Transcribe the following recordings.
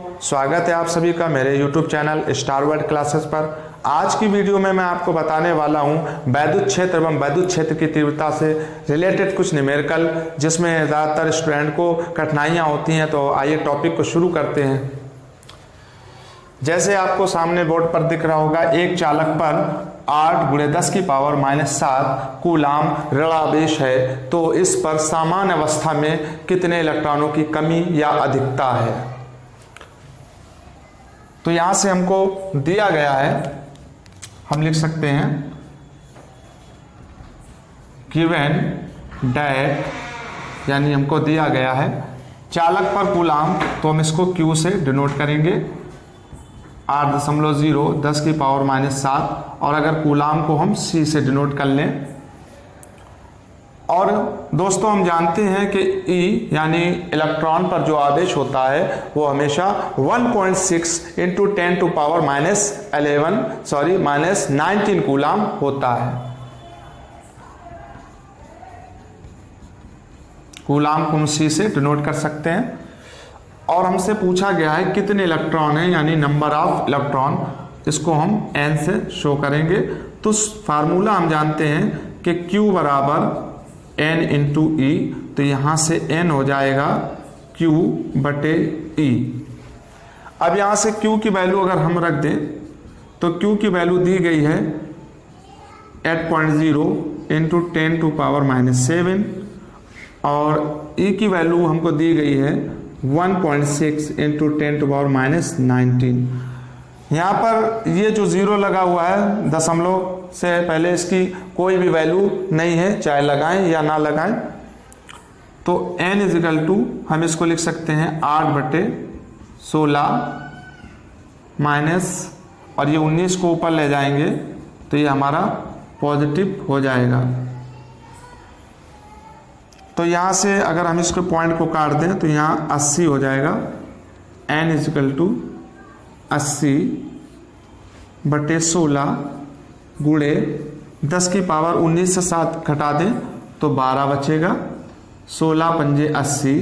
स्वागत है आप सभी का मेरे YouTube channel star world classes पर। आज की वीडियो में मैं आपको बताने वाला हूं वैद्युत क्षेत्र एवं वैद्युत क्षेत्र की तीव्रता से रिलेटेड कुछ न्यूमेरिकल, जिसमें ज़्यादातर स्टूडेंट को कठिनाइयां होती हैं। तो आइए टॉपिक को शुरू करते हैं। जैसे आपको सामने बोर्ड पर दिख रहा होगा, एक चालक पर 8 × 10⁻⁷ कूलाम ऋणावेश है, तो इस पर सामान्य अवस्था में कितने इलेक्ट्रॉनों की कमी या अधिकता है। तो यहां से हमको दिया गया है, हम लिख सकते हैं गिवन दैट, यानी हमको दिया गया है चालक पर कूलाम, तो हम इसको Q से डिनोट करेंगे 8.0 10⁻⁷, और अगर कूलाम को हम C से डिनोट कर लें। और दोस्तों हम जानते हैं कि E यानी इलेक्ट्रॉन पर जो आवेश होता है वो हमेशा 1.6 × 10⁻⁻19 कूलाम होता है। कूलाम को हम C से डिनोट कर सकते हैं। और हमसे पूछा गया है कितने इलेक्ट्रॉन हैं, यानी नंबर ऑफ इलेक्ट्रॉन, इसको हम N से शो करेंगे। तो फार्मूला हम जानते हैं कि Q बराबर N × E, तो यहां से N हो जाएगा Q/E। अब यहां से Q की वैल्यू अगर हम रख दें तो Q की वैल्यू दी गई है 8.0 × 10⁻⁷, और E की वैल्यू हमको दी गई है 1.6 × 10⁻⁹। यहाँ पर ये जो जीरो लगा हुआ है दशमलव से पहले, इसकी कोई भी वैल्यू नहीं है, चाहे लगाएं या ना लगाएं। तो n = हम इसको लिख सकते हैं 8/16 माइनस, और ये 19 को ऊपर ले जाएंगे तो ये हमारा पॉजिटिव हो जाएगा। तो यहाँ से अगर हम इसको पॉइंट को काट दें तो यहाँ 80 हो जाएगा। n = 80/16 गुणे 10⁻19 से 7 घटा दें तो 12 बचेगा। 16×5 80,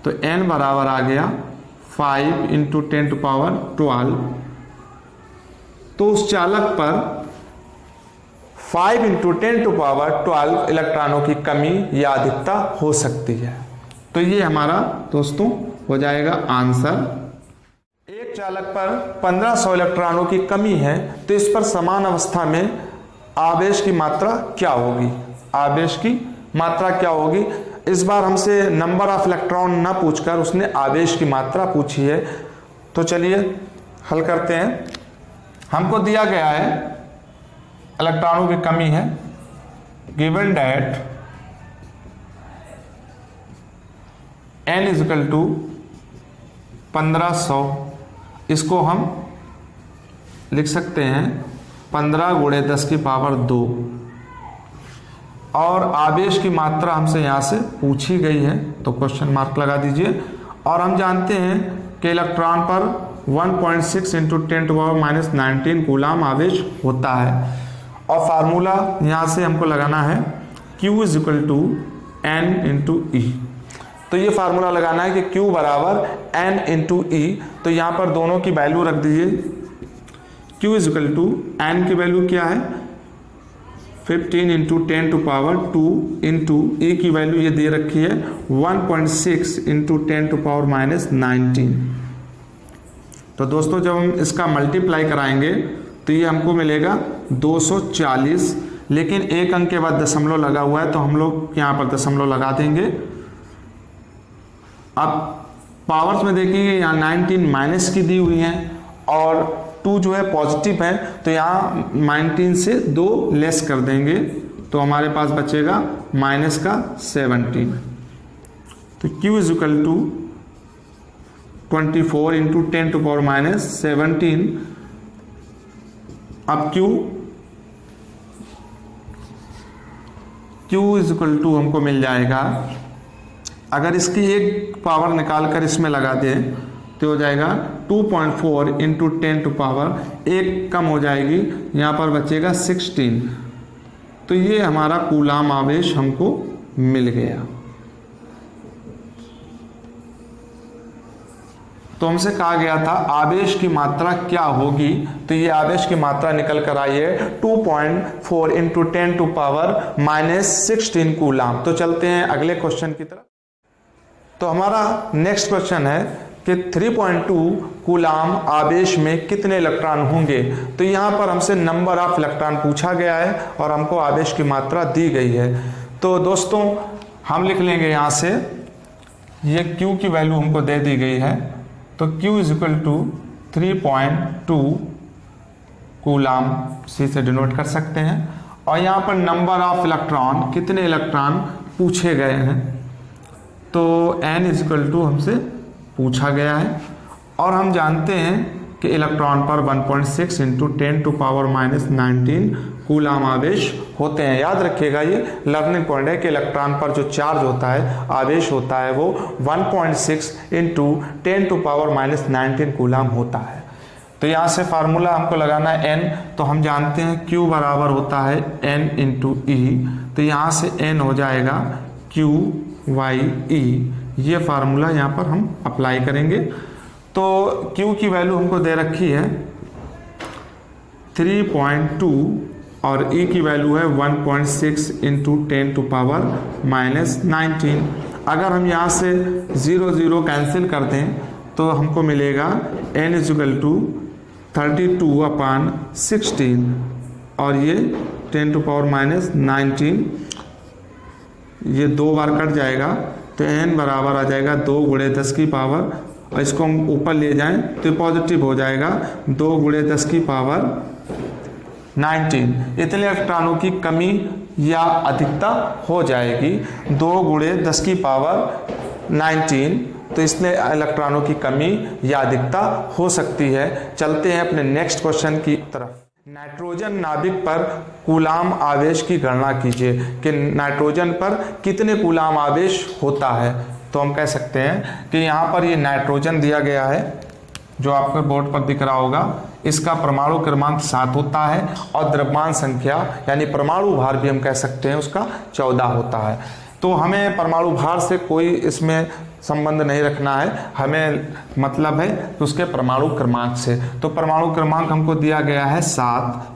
तो n बराबर आ गया 5 × 10⁻12। तो उस चालक पर 5 × 10⁻12 इलेक्ट्रॉनों की कमी या अधिकता हो सकती है। तो ये हमारा दोस्तों हो जाएगा आंसर। एक चालक पर 1500 इलेक्ट्रॉनों की कमी है, तो इस पर समान अवस्था में आवेश की मात्रा क्या होगी। आवेश की मात्रा क्या होगी। इस बार हमसे नंबर ऑफ इलेक्ट्रॉन ना पूछकर उसने आवेश की मात्रा पूछी है। तो चलिए हल करते हैं। हमको दिया गया है इलेक्ट्रॉनों की कमी है, गिवन दैट n = 1500, इसको हम लिख सकते हैं 15 × 10⁻², और आवेश की मात्रा हमसे यहाँ से पूछी गई है, तो क्वेश्चन मार्क लगा दीजिए। और हम जानते हैं कि इलेक्ट्रॉन पर 1.6 × 10⁻⁻19 कूलाम आवेश होता है। और फार्मूला यहाँ से हमको लगाना है Q = N × E। तो ये फार्मूला लगाना है कि Q बराबर N × E। तो यहाँ पर दोनों की वैल्यू रख दीजिए। Q = N की वैल्यू क्या है 15 × 10⁻² E की वैल्यू ये दे रखी है 1.6 × 10⁻⁻19। तो दोस्तों जब हम इसका मल्टीप्लाई कराएंगे तो ये हमको मिलेगा 240, लेकिन एक अंक के बाद दशमलव लगा हुआ है, तो हम लोग यहाँ पर दशमलव लगा देंगे। अब पावर्स में देखिए यहाँ 19 माइनस की दी हुई है और 2 जो है पॉजिटिव है, तो यहाँ 19 से 2 लेस कर देंगे, तो हमारे पास बचेगा -17। तो Q = 24 × 10⁻⁻17। अब Q = हमको मिल जाएगा, अगर इसकी एक पावर निकाल कर इसमें लगा दें तो हो जाएगा 2.4 × 10⁻, एक कम हो जाएगी, यहाँ पर बचेगा 16। तो ये हमारा कूलाम आवेश हमको मिल गया। तो हमसे कहा गया था आवेश की मात्रा क्या होगी, तो ये आवेश की मात्रा निकल कर आई है 2.4 इंटू 10 टू पावर -16 कूलाम। तो चलते हैं अगले क्वेश्चन की तरफ। तो हमारा नेक्स्ट क्वेश्चन है कि 3.2 कूलाम आवेश में कितने इलेक्ट्रॉन होंगे। तो यहाँ पर हमसे नंबर ऑफ इलेक्ट्रॉन पूछा गया है और हमको आवेश की मात्रा दी गई है। तो दोस्तों हम लिख लेंगे यहाँ से, ये Q की वैल्यू हमको दे दी गई है, तो Q is equal to 3.2 coulomb C से डिनोट कर सकते हैं। और यहाँ पर नंबर ऑफ इलेक्ट्रॉन, कितने इलेक्ट्रॉन पूछे गए हैं, तो N इज इक्वल टू हमसे पूछा गया है। और हम जानते हैं कि इलेक्ट्रॉन पर 1.6 इंटू 10 टू पावर -19 कूलाम आवेश होते हैं। याद रखिएगा, ये लर्निंग पॉइंट है कि इलेक्ट्रॉन पर जो चार्ज होता है, आवेश होता है, वो 1.6 इंटू 10 टू पावर -19 कूलाम होता है। तो यहाँ से फार्मूला हमको लगाना है N, तो हम जानते हैं Q बराबर होता है N इंटू E, तो यहाँ से N हो जाएगा QYE। ये फार्मूला यहाँ पर हम अप्लाई करेंगे। तो Q की वैल्यू हमको दे रखी है 3.2 और E की वैल्यू है 1.6 इंटू 10 टू पावर -19। अगर हम यहाँ से 0 0 कैंसिल कर दें तो हमको मिलेगा N इज इक्वल टू 32/16 और ये 10 टू पावर -19, ये 2 बार कट जाएगा तो N बराबर आ जाएगा 2 × 10 की पावर, और इसको हम ऊपर ले जाएं तो पॉजिटिव हो जाएगा 2 × 10 की पावर 19। इतने इलेक्ट्रॉनों की कमी या अधिकता हो जाएगी 2 × 10 की पावर 19, तो इसमें इलेक्ट्रॉनों की कमी या अधिकता हो सकती है। चलते हैं अपने नेक्स्ट क्वेश्चन की तरफ। नाइट्रोजन नाभिक पर कूलाम आवेश की गणना कीजिए कि नाइट्रोजन पर कितने कूलाम आवेश होता है। तो हम कह सकते हैं कि यहाँ पर ये नाइट्रोजन दिया गया है, जो आपको बोर्ड पर दिख रहा होगा। इसका परमाणु क्रमांक 7 होता है और द्रव्यमान संख्या यानी परमाणु भार भी हम कह सकते हैं उसका 14 होता है। तो हमें परमाणु भार से कोई इसमें संबंध नहीं रखना है, हमें मतलब है तो उसके परमाणु क्रमांक से। तो परमाणु क्रमांक हमको दिया गया है 7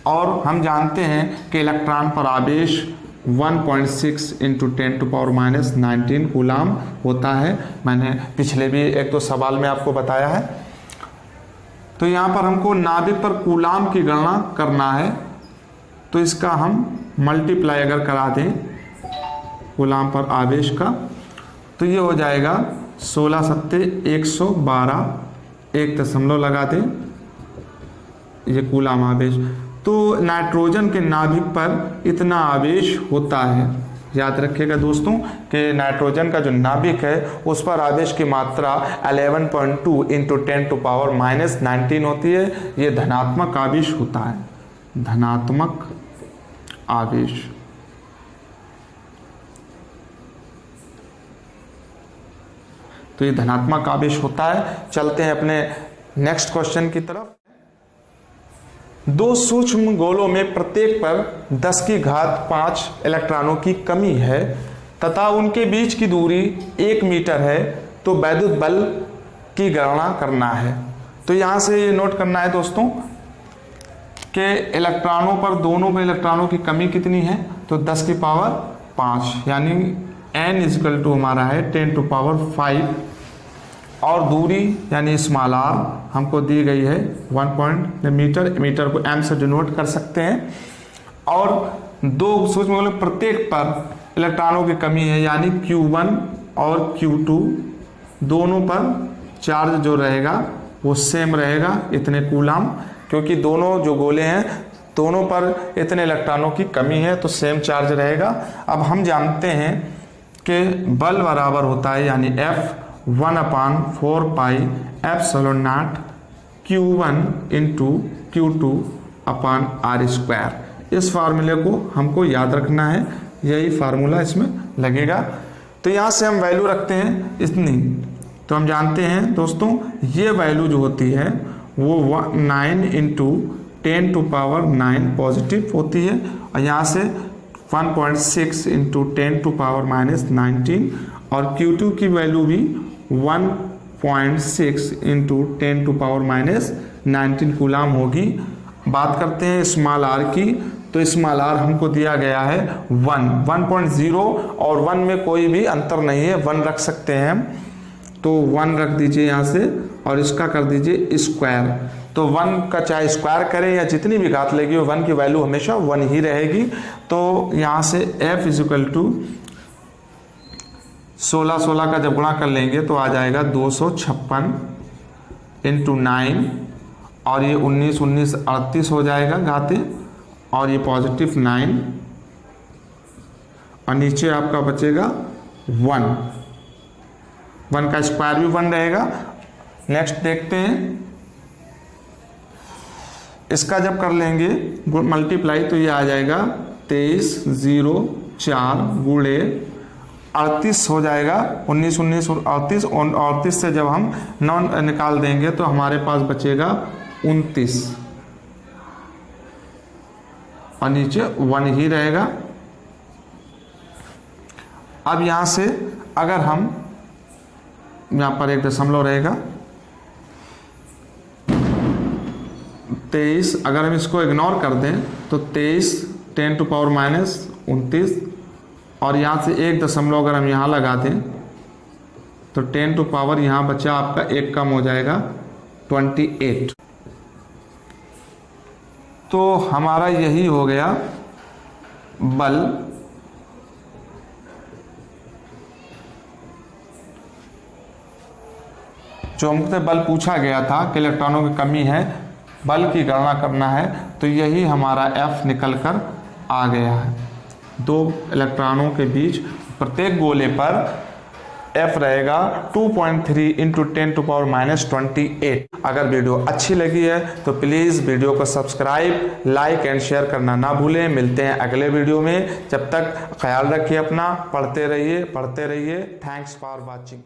और हम जानते हैं कि इलेक्ट्रॉन पर आवेश 1.6 इंटू 10 टू पावर -19 कूलाम होता है। मैंने पिछले भी 1-2 सवाल में आपको बताया है। तो यहाँ पर हमको नाभिक पर कूलाम की गणना करना है, तो इसका हम मल्टीप्लाई अगर करा दें कूलाम पर आवेश का, तो ये हो जाएगा 16 × 112, 1 दशमलव लगा दें, ये कूलाम आवेश। तो नाइट्रोजन के नाभिक पर इतना आवेश होता है। याद रखिएगा दोस्तों कि नाइट्रोजन का जो नाभिक है उस पर आवेश की मात्रा 11.2 इंटू 10 टू पावर -19 होती है। ये धनात्मक आवेश होता है, धनात्मक आवेश। तो ये धनात्मक आवेश होता है। चलते हैं अपने नेक्स्ट क्वेश्चन की तरफ। 2 सूक्ष्म गोलों में प्रत्येक पर 10⁵5 इलेक्ट्रॉनों की कमी है तथा उनके बीच की दूरी 1 मीटर है, तो वैद्युत बल की गणना करना है। तो यहाँ से ये नोट करना है दोस्तों कि इलेक्ट्रॉनों पर, दोनों पर इलेक्ट्रॉनों की कमी कितनी है, तो 10⁵, यानी N इज इक्वल टू हमारा है 10 टू पावर 5 और दूरी यानी स्मॉल r हमको दी गई है 1 मीटर को m से डिनोट कर सकते हैं। और 2 सूक्ष्म गोलों प्रत्येक पर इलेक्ट्रॉनों की कमी है, यानी Q1 और Q2 दोनों पर चार्ज जो रहेगा वो सेम रहेगा, इतने कूलाम, क्योंकि दोनों जो गोले हैं दोनों पर इतने इलेक्ट्रॉनों की कमी है तो सेम चार्ज रहेगा। अब हम जानते हैं कि बल बराबर होता है यानी F 1/4πε0 Q1 into Q2 r²। इस फार्मूले को हमको याद रखना है, यही फार्मूला इसमें लगेगा। तो यहाँ से हम वैल्यू रखते हैं इतनी, तो हम जानते हैं दोस्तों ये वैल्यू जो होती है वो 9 इंटू 10 टू पावर 9 पॉजिटिव होती है, और यहाँ से 1.6 इंटू 10 टू पावर -19 और Q2 की वैल्यू भी 1.6 इंटू 10⁻⁻19 कूलाम होगी। बात करते हैं स्मॉल आर की, तो स्मॉल आर हमको दिया गया है 1.0 और 1 में कोई भी अंतर नहीं है, 1 रख सकते हैं हम, तो 1 रख दीजिए यहाँ से और इसका कर दीजिए स्क्वायर। तो 1 का चाहे स्क्वायर करें या जितनी भी घात लगी हो 1 की वैल्यू हमेशा 1 ही रहेगी। तो यहाँ से f इजिकल टू 16 का जब गुणा कर लेंगे तो आ जाएगा 256 इंटू 9 और ये 19 38 हो जाएगा घाते, और ये पॉजिटिव 9 और नीचे आपका बचेगा 1 का स्क्वायर भी 1 रहेगा। नेक्स्ट देखते हैं, इसका जब कर लेंगे मल्टीप्लाई तो ये आ जाएगा 2304 गुणे 38 हो जाएगा, 19 38 और 38 से जब हम 9 निकाल देंगे तो हमारे पास बचेगा 29 और नीचे 1 ही रहेगा। अब यहां से अगर हम यहां पर एक दशमलव रहेगा 23, अगर हम इसको इग्नोर कर दें तो 23 10⁻⁻29 और यहाँ से एक दशमलव अगर हम यहाँ लगा दें तो 10 यहाँ बचा आपका 1 कम हो जाएगा 28। तो हमारा यही हो गया बल जो हमसे बल पूछा गया था कि इलेक्ट्रॉनों की कमी है, बल की गणना करना है, तो यही हमारा F निकल कर आ गया है। 2 इलेक्ट्रॉनों के बीच प्रत्येक गोले पर F रहेगा 2.3 इंटू 10⁻⁻28। अगर वीडियो अच्छी लगी है तो प्लीज़ वीडियो को सब्सक्राइब, लाइक एंड शेयर करना ना भूलें। मिलते हैं अगले वीडियो में, जब तक ख्याल रखिए अपना, पढ़ते रहिए। Thanks for watching.